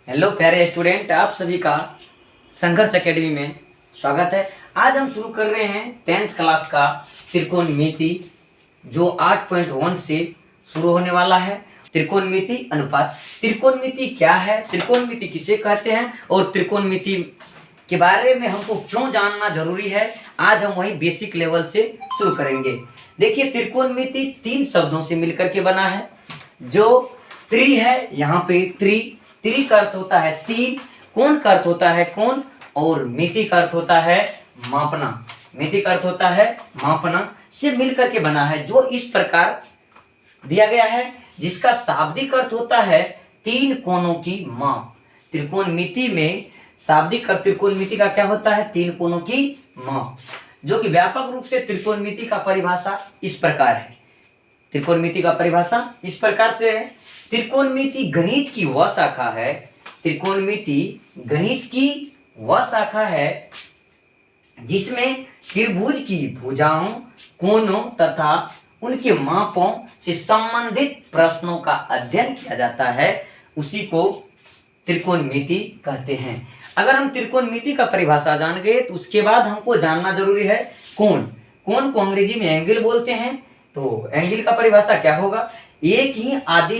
Hello प्यारे student, आप सभी का संघर्ष एकेडमी में स्वागत है। आज हम शुरू कर रहे हैं 10th क्लास का त्रिकोणमिति जो 8.1 से शुरू होने वाला है। त्रिकोणमिति अनुपात। त्रिकोणमिति क्या है, त्रिकोणमिति किसे कहते हैं और त्रिकोणमिति के बारे में हमको क्यों जानना जरूरी है, आज हम वही बेसिक लेवल से शुरू करेंगे। देखिए, त्रिकोणमिति 3 शब्दों से मिलकर के बना है। जो त्रि है, यहाँ पे त्रि का अर्थ होता है 3, कोण का अर्थ होता है कोण, और मिति का अर्थ होता है मापना। मिति का अर्थ होता है मापना से मिलकर के बना है, जो इस प्रकार दिया गया है, जिसका शाब्दिक अर्थ होता है 3 कोणों की माप। त्रिकोणमिति में शाब्दिक अर्थ त्रिकोणमिति का क्या होता है? 3 कोणों की माप। जो कि व्यापक रूप से त्रिकोणमिति का परिभाषा इस प्रकार है। त्रिकोणमिति का परिभाषा इस प्रकार से है। त्रिकोणमिति गणित की वह शाखा है, त्रिकोणमिति गणित की वह शाखा है जिसमें त्रिभुज की भुजाओं, कोणों तथा उनके मापों से संबंधित प्रश्नों का अध्ययन किया जाता है। उसी को त्रिकोणमिति कहते हैं। अगर हम त्रिकोणमिति का परिभाषा जान गए तो उसके बाद हमको जानना जरूरी है कोण। कोण को अंग्रेजी में एंगल बोलते हैं। तो एंगल का परिभाषा क्या होगा? एक ही आदि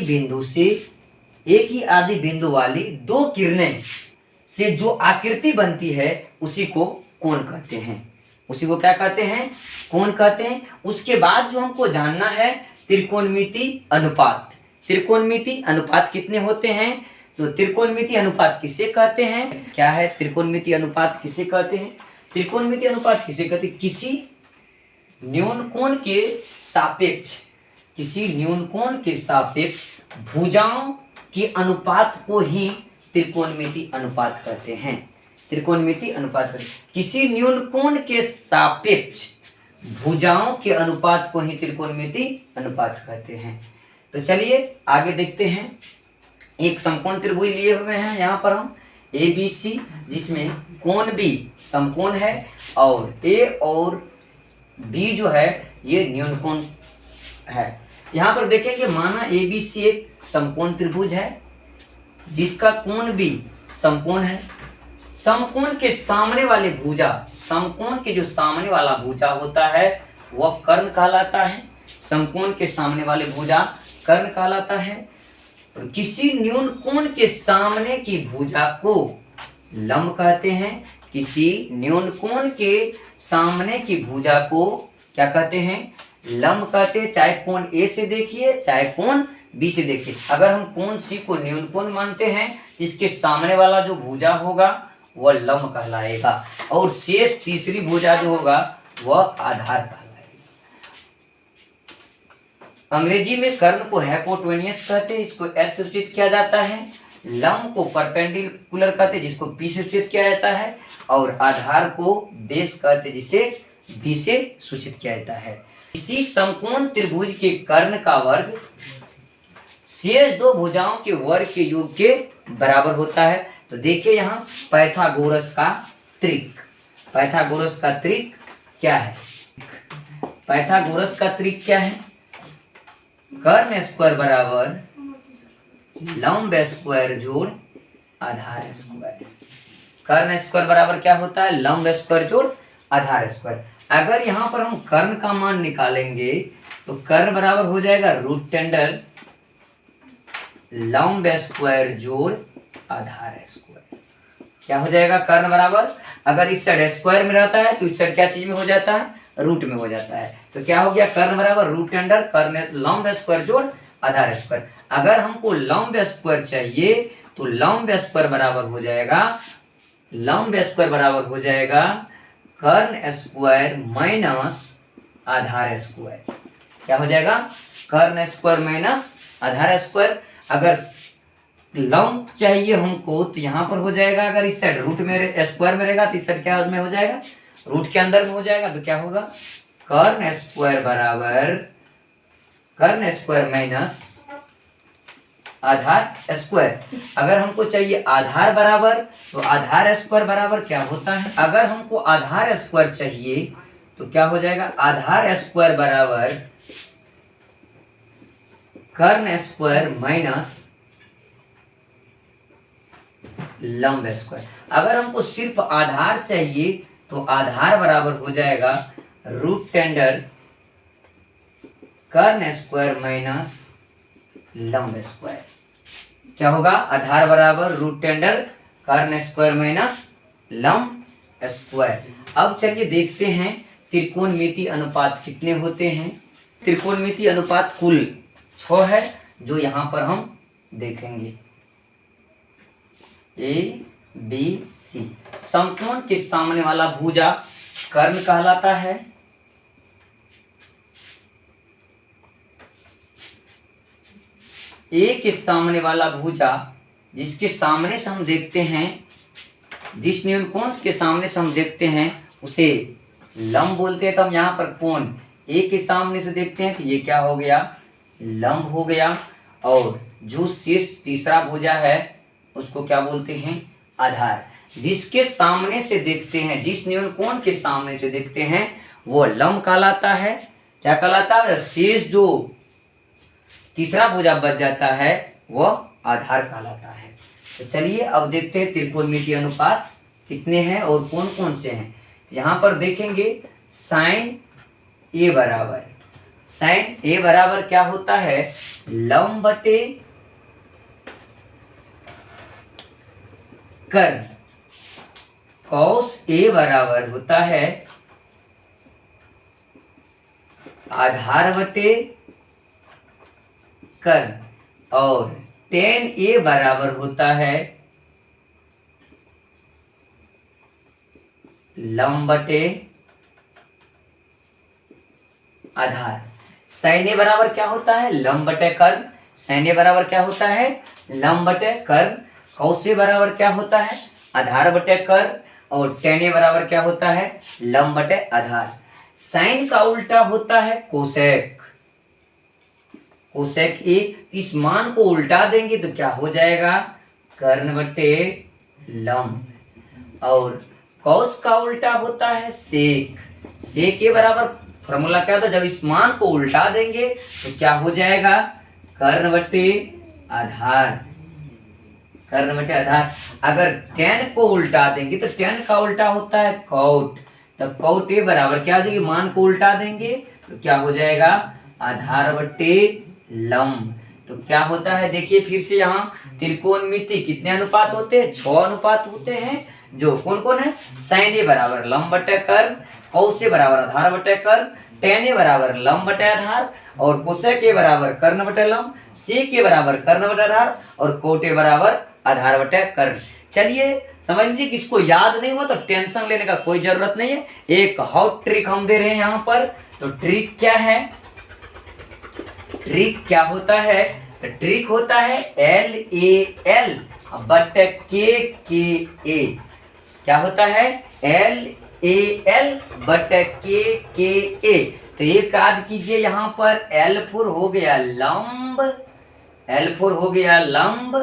बिंदु वाली 2 किरणें से जो आकृति बनती है उसी को कोण कहते हैं। उसी को क्या कहते हैं? कोण कहते हैं। उसके बाद जो हमको जानना है त्रिकोणमिति अनुपात। त्रिकोणमिति अनुपात कितने होते हैं? तो त्रिकोणमिति अनुपात किसे कहते हैं? क्या है त्रिकोणमिति अनुपात किसे कहते हैं? त्रिकोणमिति अनुपात किसे कहते हैं? किसी न्यून कोण के सापेक्ष भुजाओं के अनुपात को ही त्रिकोणमिति अनुपात कहते हैं। त्रिकोणमिति अनुपात किसी न्यून कोण के सापेक्ष भुजाओं के अनुपात को ही त्रिकोणमिति अनुपात कहते हैं। तो चलिए आगे देखते हैं। एक समकोण त्रिभुज लिए हुए हैं यहाँ पर हम ABC, जिसमें कोण B समकोण है और A और B जो है ये न्यून कोण है। यहाँ पर देखेंगे, माना ABC एक समकोण त्रिभुज है जिसका कोण B समकोण है। समकोण के सामने वाले भुजा, समकोण के जो सामने वाला भुजा होता है वह कर्ण कहलाता है। समकोण के सामने वाले भुजा कर्ण कहलाता है। और किसी न्यून कोण के सामने की भुजा को लंब कहते हैं। किसी न्यून कोण के सामने की भुजा को क्या कहते हैं? लंब कहते हैं। चाहे कोण A से देखिए चाहे कोण B से देखिए। अगर हम कोण C को न्यून कोण मानते हैं, इसके सामने वाला जो भुजा होगा वह लंब कहलाएगा और शेष तीसरी भुजा जो होगा वह आधार कहलाएगा। अंग्रेजी में कर्ण को हाइपोटेन्यूस कहते हैं, इसको H से सूचित किया जाता है। लंब को परपेंडिकुलर कहते हैं, जिसको P से सूचित किया जाता है। और आधार को बेस कहते हैं, जिसे B से सूचित किया जाता है। इसी समकोण त्रिभुज के कर्ण का वर्ग शेष 2 भुजाओं के वर्ग के योग के बराबर होता है। तो देखिए यहाँ पाइथागोरस का त्रिक। पाइथागोरस का त्रिक क्या है? पाइथागोरस का त्रिक क्या है? कर्ण स्क्वायर बराबर लंब स्क्वायर जोड़ आधार स्क्वायर। कर्ण स्क्वायर बराबर क्या होता है? लंब स्क्वायर जोड़ आधार स्क्वायर। अगर यहाँ पर हम कर्ण का मान निकालेंगे तो कर्ण बराबर हो जाएगा √10 लंब स्क्वायर जोड़ आधार स्क्वायर। क्या हो जाएगा? कर्ण बराबर, अगर इस साइड स्क्वायर में रहता है तो इस साइड क्या चीज में हो जाता है? रूट में हो जाता है। तो क्या हो गया? कर्ण बराबर √10 कर्ण लंब स्क्वायर जोड़ आधार स्क्वायर। अगर हमको लंब स्क्वायर चाहिए तो लंब स्क्वायर बराबर हो जाएगा कर्ण स्क्वायर माइनस आधार स्क्वायर। क्या हो जाएगा? कर्ण स्क्वायर माइनस आधार स्क्वायर। अगर लंब चाहिए हमको तो यहाँ पर हो जाएगा, अगर इस साइड रूट में स्क्वायर में रहेगा तो इस साइड क्या में हो जाएगा? रूट के अंदर में हो जाएगा। तो क्या होगा? कर्ण स्क्वायर बराबर कर्ण स्क्वायर माइनस आधार स्क्वायर। अगर हमको चाहिए आधार बराबर तो आधार स्क्वायर बराबर क्या होता है? अगर हमको आधार स्क्वायर चाहिए तो क्या हो जाएगा? आधार स्क्वायर बराबर कर्ण स्क्वायर माइनस लंब स्क्वायर। अगर हमको सिर्फ आधार चाहिए तो आधार बराबर हो जाएगा रूट टेंडर कर्ण स्क्वायर माइनस लंब स्क्वायर। क्या होगा? आधार बराबर रूट टेंडर कर्ण स्क्वायर माइनस लंब स्क्वायर। अब चलिए देखते हैं त्रिकोणमिति अनुपात कितने होते हैं। त्रिकोणमिति अनुपात कुल 6 है, जो यहाँ पर हम देखेंगे। A B C. समकोण के सामने वाला भुजा कर्ण कहलाता है। ए के सामने वाला भुजा जिसके सामने से हम देखते हैं, जिस न्यूनकोण के सामने से हम देखते हैं उसे लंब बोलते हैं। तो हम यहाँ पर कोण ए के सामने से देखते हैं तो ये क्या हो गया? लंब हो गया। और जो शेष तीसरा भुजा है उसको क्या बोलते हैं? आधार। जिसके सामने से देखते हैं, जिस न्यूनकोण के सामने से देखते हैं वो लंब कहलाता है। क्या कहलाता है? शेष जो तीसरा भुजा बच जाता है वह आधार कहलाता है। तो चलिए अब देखते हैं त्रिकोणमिति अनुपात कितने हैं और कौन कौन से हैं। यहाँ पर देखेंगे साइन ए बराबर क्या होता है? लंब बटे कर्ण। कॉस ए बराबर होता है आधार बटे कर्ण। और टेन ए बराबर होता है लंब बटे आधार। साइन ए बराबर क्या होता है? लंब बटे कर्ण। साइन ए बराबर क्या होता है? लंब बटे कर्ण। कॉस ए बराबर क्या होता है? आधार बटे कर्ण। और टेन ए बराबर क्या होता है? लंब बटे आधार। साइन का उल्टा होता है कोसेक। कोसेक ए। इस मान को उल्टा देंगे तो क्या हो जाएगा? कर्ण बटे लंब। और कॉस का उल्टा होता है सेक। सेक के बराबर फॉर्मूला क्या था? जब इस मान को उल्टा देंगे तो क्या हो जाएगा? कर्ण बटे आधार। कर्ण बटे आधार। अगर टेन को उल्टा देंगे तो टेन का उल्टा होता है कॉट। तब कॉट ए बराबर क्या हो जाएगी? मान को उल्टा देंगे तो क्या हो जाएगा? आधार बटे लंब। तो क्या होता है देखिए फिर से, यहाँ त्रिकोणमिति कितने अनुपात होते हैं? 6 अनुपात होते हैं। जो कौन कौन है? साइन ए बराबर लंब बटे कर्ण, कॉस ए बराबर आधार बटे कर्ण, टेन ए बराबर लंब बटे आधार, और कोसेक ए बराबर कर्ण बटे लंब, सेक ए बराबर कर्ण बटे आधार, और कोट ए बराबर आधार बटे कर्ण। चलिए समझ लीजिए कि इसको याद नहीं हुआ तो टेंशन लेने का कोई जरूरत नहीं है। एक हॉट ट्रिक हम दे रहे हैं यहाँ पर। तो ट्रिक क्या है? ट्रिक क्या होता है? ट्रिक होता है LAL बटे KKA। क्या होता है? LAL बटे KKA। तो एक याद कीजिए, यहाँ पर L4 हो गया लंब, L4 हो गया लंब,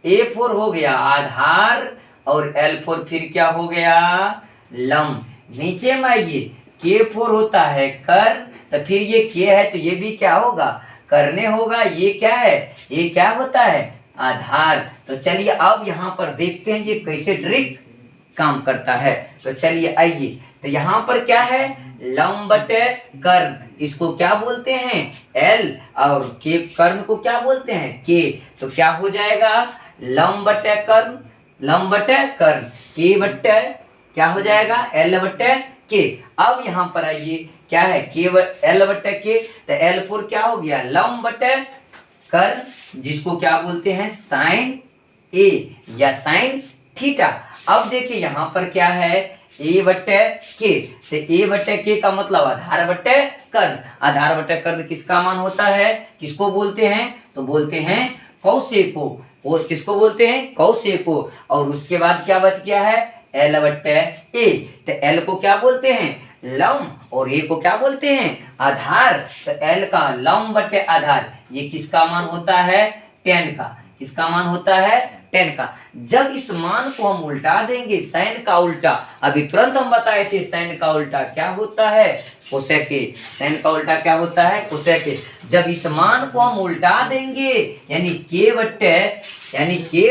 A4 हो गया आधार, और L4 फिर क्या हो गया? लंब। नीचे में आइए, K4 होता है कर्ण, तो फिर ये K है तो ये भी क्या होगा? करने होगा। ये क्या है? ये क्या होता है? आधार। तो चलिए अब यहाँ पर देखते हैं ये कैसे ट्रिक काम करता है। तो चलिए आइए, तो यहाँ पर क्या है? लंब बटे कर्ण। इसको क्या बोलते हैं? L। और के कर्ण को क्या बोलते हैं? K। तो क्या हो जाएगा? लंब बटे कर्ण, लंब बटे कर्ण, K बटे क्या हो जाएगा? L बटे K। अब यहाँ पर आइए, क्या है? L बटे K। तो L4 क्या हो गया? लंब बटे कर्ण, जिसको क्या बोलते हैं? साइन A या साइन थीटा। अब देखिए यहाँ पर क्या है? A बटे K। तो A बटे K का मतलब आधार बटे कर्ण। आधार बटे कर्ण किसका मान होता है? किसको बोलते हैं? तो बोलते हैं कौशिक को। और किसको बोलते हैं? कौशिक को। और उसके बाद क्या बच गया है? L बटे A। तो L को क्या बोलते हैं? लंब, और A को क्या बोलते हैं? आधार। तो L का लंब बटे आधार, ये किसका मान होता है? 10 का। किसका मान होता है, tan का। जब इस मान को हम उल्टा देंगे, sin का उल्टा, अभी तुरंत हम बताए थे sin का उल्टा क्या होता है, कोसेक के। sin का उल्टा क्या होता है, कोसेक के। जब इस मान को हम उल्टा देंगे यानी k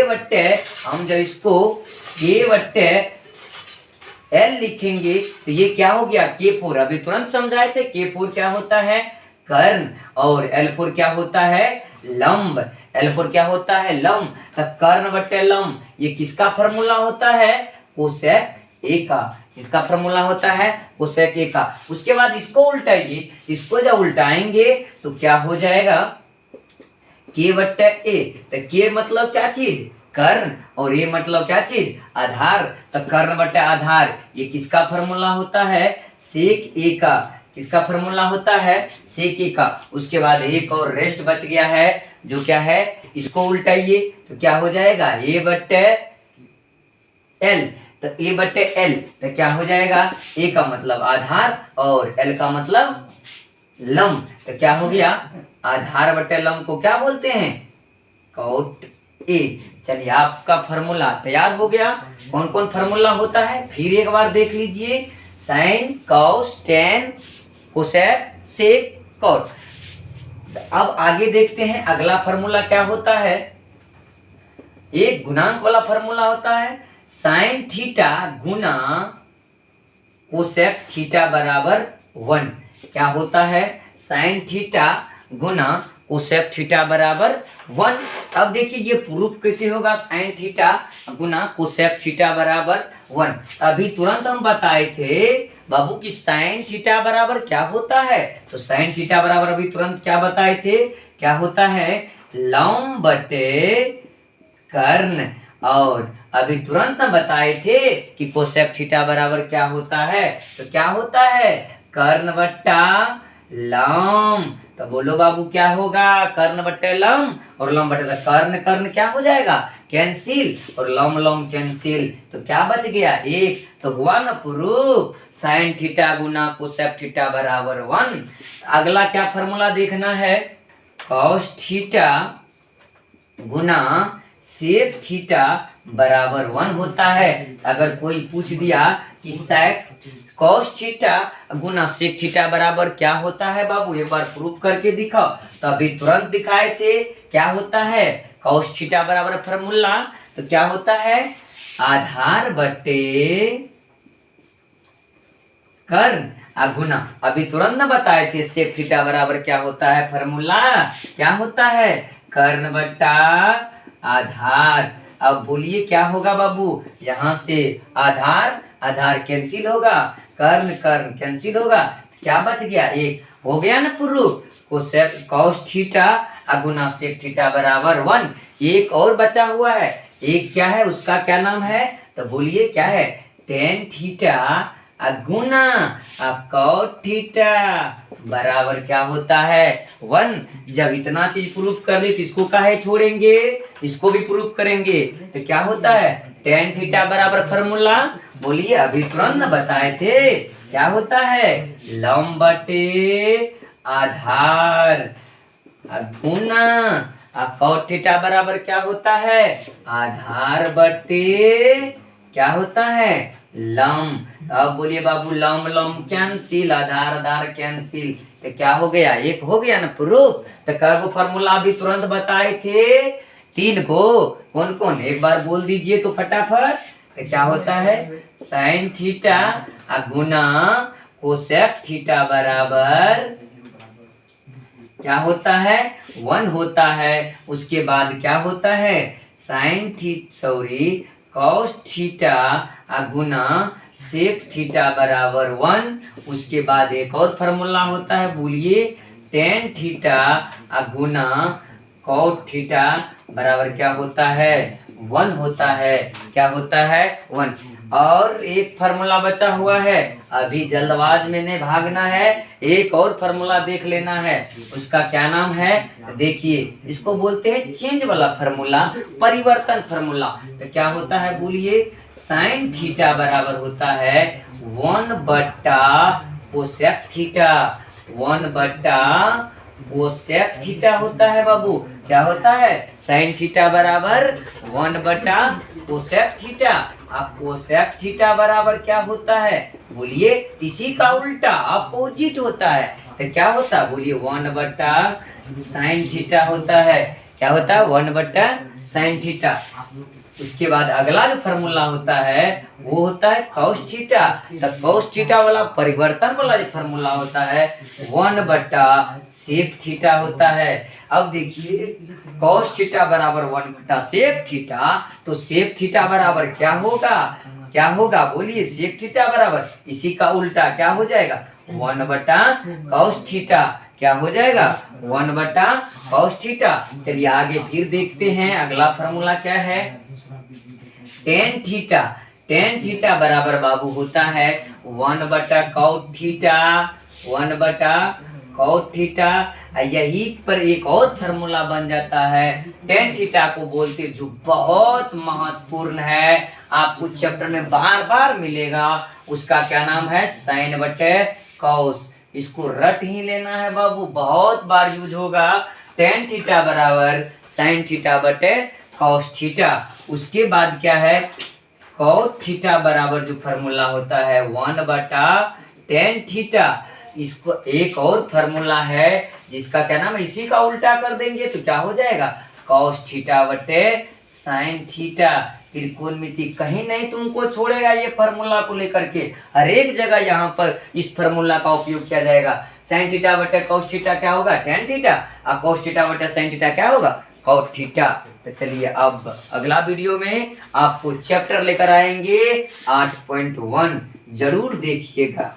बट्टे हम जब इसको k बट्टे l लिखेंगे तो ये क्या हो गया, K4। अभी तुरंत समझाए थे K4 क्या होता है, कर्ण, और L4 क्या होता है, लंब। L4 क्या होता है, लंब। तो कर्ण बट्टे लंब ये किसका फॉर्मूला होता है, कोसेक A का। इसका फॉर्मूला होता है कोसेक A का। उसके बाद इसको उल्टाइए, इसको जब उल्टाएंगे तो क्या हो जाएगा, K बट्टे A। तो K मतलब क्या चीज, कर्ण, और A मतलब क्या चीज, आधार। तो कर्ण बट्टे आधार ये किसका फॉर्मूला होता है, सेक A का। किसका फॉर्मूला होता है, सेक A का। उसके बाद एक और रेस्ट बच गया है जो क्या है, इसको उल्टाइए तो क्या हो जाएगा, A बट्टे L। तो A बट्टे L तो क्या हो जाएगा, A का मतलब आधार और L का मतलब लंब। तो क्या हो गया, आधार बट्टे लंब को क्या बोलते हैं, कॉट A। चलिए आपका फॉर्मूला तैयार हो गया। कौन कौन फॉर्मूला होता है फिर एक बार देख लीजिए, साइन, कॉस, टेन, कोसेक, सेक, कॉट। अब आगे देखते हैं अगला फॉर्मूला क्या होता है, एक गुणांक वाला फॉर्मूला होता है, साइन थीटा गुना कोसेक थीटा बराबर 1। क्या होता है, साइन थीटा गुना कोसेक थीटा बराबर 1। अब देखिए ये प्रूफ कैसे होगा, साइन थीटा गुना कोसेक थीटा बराबर 1। अभी तुरंत हम बताए थे बाबू की साइन थीटा बराबर क्या होता है, तो साइन थीटा बराबर अभी तुरंत क्या बताए थे, क्या होता है, लंब बटे कर्ण। और अभी तुरंत हम बताए थे कि कोसेक थीटा बराबर क्या होता है, तो क्या होता है, कर्ण बट्टा लंब। तो बोलो बाबू क्या होगा, कर्ण बट्टे लंब, और लंब बट्टे तो कर्ण कर्ण क्या हो जाएगा, कैंसिल, और लंब लंब कैंसिल। तो क्या बच गया, एक। तो हुआ ना प्रूफ, साइन थीटा गुना कोसेक थीटा बराबर 1। अगला क्या फॉर्मूला देखना है, कॉस थीटा गुना सेक थीटा बराबर 1 होता है। अगर कोई पूछ दिया कि सेक कॉस थीटा गुना सेक थीटा बराबर क्या होता है बाबू, एक बार प्रूफ करके दिखाओ। तो अभी तुरंत दिखाए थे क्या होता है, कॉस थीटा बराबर फॉर्मूला तो क्या होता है, आधार बटे कर्ण गुना। अभी तुरंत न बताए थे सेक थीटा बराबर क्या होता है, फॉर्मूला क्या होता है, कर्ण बट्टा आधार। अब बोलिए क्या होगा बाबू, यहाँ से आधार आधार कैंसिल होगा, कर्ण कर्ण कैंसिल होगा, क्या बच गया, एक। हो गया ना प्रूफ, कॉस थीटा गुना सेक थीटा बराबर 1। एक और बचा हुआ है, एक क्या है, उसका क्या नाम है, तो बोलिए क्या है, टेन थीटा गुना कॉट थीटा बराबर क्या होता है, 1। जब इतना चीज प्रूफ कर ली तो इसको काहे छोड़ेंगे, इसको भी प्रूफ करेंगे। तो क्या होता है, टेन थीटा बराबर फॉर्मूला, बोलिए अभी तुरंत बताए थे क्या होता है, लंब बटे आधार गुना कॉट थीटा बराबर क्या होता है, आधार बटे क्या होता है, लंब। अब बोलिए बाबू, लंब लंब कैंसिल, आधार आधार कैंसिल। तो क्या हो गया, एक हो गया ना प्रूफ। तो कई फॉर्मूला अभी तुरंत बताए थे, 3 को। कौन कौन, एक बार बोल दीजिए तो फटाफट। तो क्या होता है, साइन थीटा गुना कोसेक थीटा बराबर क्या होता है, 1 होता है। उसके बाद क्या होता है, कॉस थीटा गुना सेक थीटा बराबर 1। उसके बाद एक और फॉर्मूला होता है, बोलिए टेन थीटा गुना कॉट थीटा बराबर क्या होता है, 1 होता है। क्या होता है, 1। और एक फॉर्मूला बचा हुआ है, अभी जल्दबाज में नहीं भागना है, एक और फॉर्मूला देख लेना है। उसका क्या नाम है, देखिए इसको बोलते हैं चेंज वाला फॉर्मूला, परिवर्तन फॉर्मूला। तो क्या होता है, बोलिए साइन थीटा बराबर होता है 1 बट्टा कोसेक थीटा, 1 बट्टा कोसेक थीटा होता है बाबू। क्या होता है, साइन थीटा बराबर 1 बटा कोसेक थीटा। अब कोसेक थीटा बराबर क्या होता है, बोलिए, इसी का उल्टा अपोजिट होता है। तो क्या होता है, बोलिए, 1 बटा साइन थीटा होता है। क्या होता है, 1 बटा साइन थीटा। उसके बाद अगला जो फॉर्मूला होता है वो होता है कॉस थीटा। तो कॉस थीटा वाला परिवर्तन वाला जो फॉर्मूला होता है 1 बटा सेक थीटा होता है। अब देखिए, कॉस थीटा बराबर 1 बटा सेक थीटा, तो सेक थीटा बराबर क्या होगा, क्या होगा, बोलिए, सेक थीटा बराबर इसी का उल्टा क्या हो जाएगा, 1 बटा कॉस थीटा। क्या हो जाएगा, 1 बटा कॉस थीटा। चलिए आगे फिर देखते हैं अगला फॉर्मूला क्या है, टेन थीटा। टेन थीटा बराबर बाबू होता है 1 बटा कॉट थीटा, 1 बटा कॉट थीटा। यही पर एक और फॉर्मूला बन जाता है टेन थीटा को बोलते, जो बहुत महत्वपूर्ण है, आपको चैप्टर में बार बार मिलेगा। उसका क्या नाम है, साइन बटे कॉस। इसको रट ही लेना है बाबू, बहुत बार यूज होगा। टेन थीटा बराबर साइन थीटा बटे कॉस थीटा। उसके बाद क्या है, कॉट थीटा बराबर जो फॉर्मूला होता है 1 बटा टेन थीटा। इसको एक और फॉर्मूला है जिसका क्या नाम है, इसी का उल्टा कर देंगे तो क्या हो जाएगा, कॉस थीटा बटे साइन थीटा। त्रिकोणमिति कहीं नहीं तुमको छोड़ेगा ये फॉर्मूला को लेकर के, हर एक जगह यहाँ पर इस फॉर्मूला का उपयोग किया जाएगा। साइन थीटा बटे कॉस थीटा क्या होगा, टेन थीटा, और कॉस थीटा बटे साइन थीटा क्या होगा, कॉट थीटा। तो चलिए अब अगला वीडियो में आपको चैप्टर लेकर आएंगे 8.1, जरूर देखिएगा।